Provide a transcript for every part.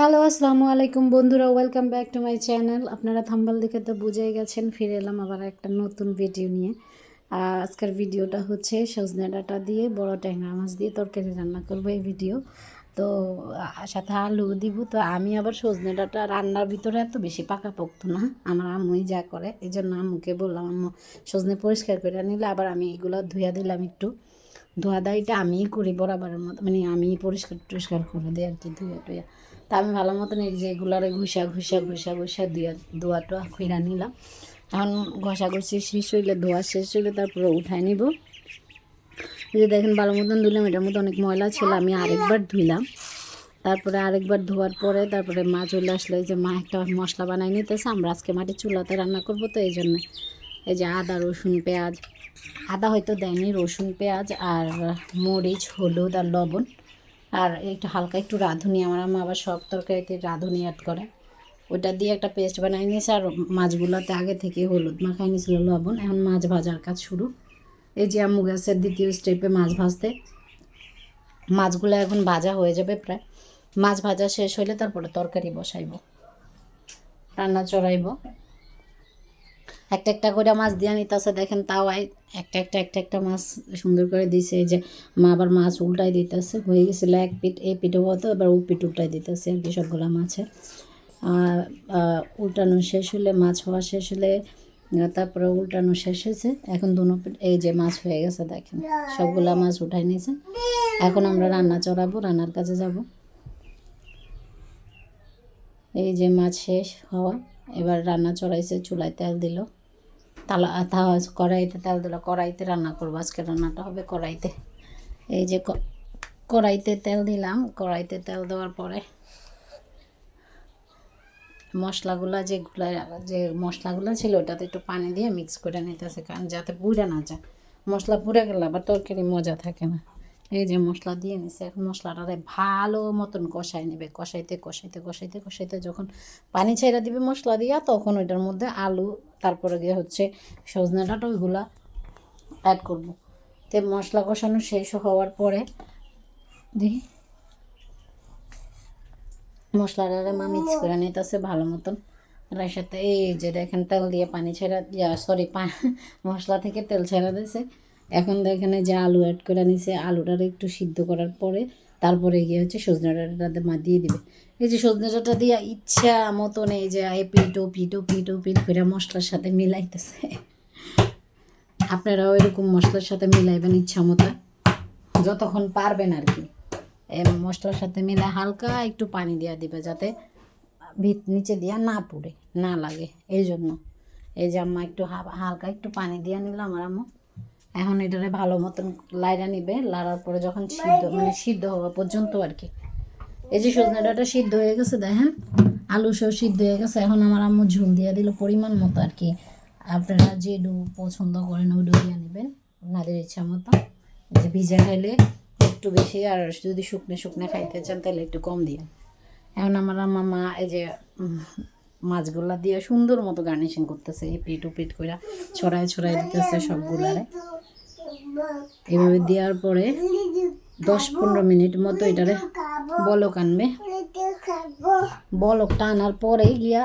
Hello, আসসালামু আলাইকুম বন্ধুরা, welcome back to my channel. আপনারা থাম্বনেল দেখে তো বুঝেই গেছেন, ফিরে এলাম আবার একটা নতুন ভিডিও নিয়ে। আজকের ভিডিওটা হচ্ছে সজনে ডাঁটা দিয়ে বড় ট্যাংরা মাছ দিয়ে তরকারি রান্না করবো এই ভিডিও। তো সাথে আলু দিব। তো আমি আবার সজনে ডাঁটা রান্নার ভিতরে এত বেশি পাকাপোক্ত না, আমার আম্মুই যা করে। এই জন্য আম্মুকে বললাম, আম্মু সজনে পরিষ্কার করে নিলে আবার আমি এগুলো ধুইয়া দিলাম একটু। ধোয়া দাইটা আমিই করি বরাবরের মতো, মানে আমি পরিষ্কার করে দিই আর কি, ধুয়ে টুয়া। তা আমি ভালো মতন এই যে এগুলারে ঘুষা ধোয়া টোয়া খুঁড়া নিলাম। এখন ঘষাঘষি শেষ হইলে, ধোয়া শেষ হইলে তারপরে উঠাই নিব। এই যে দেখেন ভালো মতন ধুলাম, এটার মধ্যে অনেক ময়লা ছিল, আমি আরেকবার ধুইলাম। তারপরে আরেকবার ধোয়ার পরে তারপরে মা চলে আসলে, এই যে মা একটা মশলা বানাই নিতেছে। আমরা আজকে মাটির চুলাতে রান্না করবো, তো এই জন্য এই যে আদা রসুন পেঁয়াজ, আদা হয়তো দেয়নি, রসুন পেঁয়াজ আর মরিচ হলুদ আর লবণ আর একটু হালকা একটু রাঁধুনি। আমার আম্মা আবার সব তরকারিতে রাঁধুনি অ্যাড করে, ওইটা দিয়ে একটা পেস্ট বানাই নিয়েছে। আর মাছগুলোতে আগে থেকে হলুদ মাখাই নিয়েছিল, লবণ। এখন মাছ ভাজার কাজ শুরু। এই যে আম্মু গ্যাসের দ্বিতীয় স্টেপে মাছ ভাজতে, মাছগুলো এখন ভাজা হয়ে যাবে প্রায়। মাছ ভাজা শেষ হইলে তারপরে তরকারি বসাইব, রান্না চড়াইব। একটা করে মাছ দিয়ে নিতেছে, দেখেন তাওয়ায় একটা মাছ সুন্দর করে দিছে। এই যে মা আবার মাছ উল্টাই দিতেছে, হয়ে গেছিলো এক পিঠ, এই পিঠও হতো, এবার ও পিঠ উল্টাই দিতেছে আর কি সবগুলো মাছে। উল্টানো শেষ হলে, মাছ হওয়া শেষ হলে তারপরে উল্টানো শেষ হয়েছে। এখন দুনো পিঠ এই যে মাছ হয়ে গেছে, দেখেন সবগুলা মাছ উঠাই নিয়েছে। এখন আমরা রান্না চড়াবো, রান্নার কাছে যাব। এই যে মাছ শেষ হওয়া, এবার রান্না চড়াইছে, চুলায় তেল দিল, কড়াইতে তেল দিল, কড়াইতে রান্না করবো আজকে, রান্নাটা হবে কড়াইতে। এই যে কড়াইতে তেল দিলাম, কড়াইতে তেল দেওয়ার পরে মশলাগুলো যে মশলাগুলো ছিল ওটাতে একটু পানি দিয়ে মিক্স করে নিতেছে, কারণ যাতে পুড়ে না যায়। মশলা পুড়ে গেলে আবার তরকারি মজা থাকে না। এই যে মশলা দিয়ে নিছে, এখন মশলাটারে ভালো মতন কষাই নেবে, কষাইতে যখন পানি ছেড়ে দিবে মশলা দিয়া, তখন ওইটার মধ্যে আলু, তারপরে গিয়ে হচ্ছে সজনে ডাঁটা, ওইগুলা অ্যাড করবো। তো মশলা কষানো শেষ হওয়ার পরে দেখি মশলাটারে মা মিক্স করে নিতেছে ভালো মতন। আর এর সাথে এই যে দেখেন তেল দিয়ে পানি ছেড়া, মশলা থেকে তেল ছেড়া দিয়েছে। এখন দেখেন যে আলু অ্যাড করে নিছে, আলুটারে একটু সিদ্ধ করার পরে তারপরে গিয়ে হচ্ছে সজনে ডাঁটাটা মা দিয়ে দিবে। এই যে সজনে ডাঁটা দিয়ে ইচ্ছা মতন এই যে পিট করে মশলার সাথে মিলাইতেছে। আপনারাও এরকম মশলার সাথে মিলাইবেন ইচ্ছা মতো, যতক্ষণ পারবেন আর কি। মশলার সাথে মিলে হালকা একটু পানি দেওয়া দিবে, যাতে নিচে দিয়া না পুড়ে না লাগে। এই জন্য এই যে আম্মা একটু হালকা একটু পানি দিয়ে নিলাম আমার আম্মু। এখন এটারে ভালো মতন লাইড়া নিবে, লাড়ার পরে যখন সিদ্ধ হওয়া পর্যন্ত আর কি। এই যে সজনে ডাঁটা সিদ্ধ হয়ে গেছে, দেখেন আলু সব সিদ্ধ হয়ে গেছে। এখন আমার আম্মু ঝোল দিয়ে দিল পরিমাণ মতো আর কি। আপনারা যে ডু পছন্দ করেন ওই ডু দিয়ে নেবেন আপনাদের ইচ্ছা মতো। যে ভিজা খাইলে একটু বেশি, আর যদি শুকনো খাইতে চান তাহলে একটু কম দিয়ে। এখন আমার মা এই যে মাছগুলা দিয়ে সুন্দর মতো গার্নিশিং করতেছে, এই পিট করে ছড়াই দিতেছে সবগুলারে। এইভাবে দেওয়ার পরে 10-15 মিনিট মতো এটারে বলক আনবে। বলকটা আনার পরে গিয়া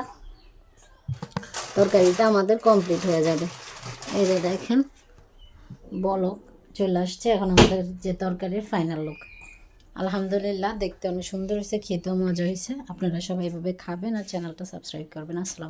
তরকারিটা আমাদের কমপ্লিট হয়ে যাবে। এই যে দেখেন বলক চলে আসছে, এখন আমাদের যে তরকারির ফাইনাল লুক। আলহামদুলিল্লাহ, দেখতে অনেক সুন্দর হয়েছে, খেতেও মজা হয়েছে। আপনারা সবাই এভাবে খাবেন আর চ্যানেলটা সাবস্ক্রাইব করবেন। আসসালাম।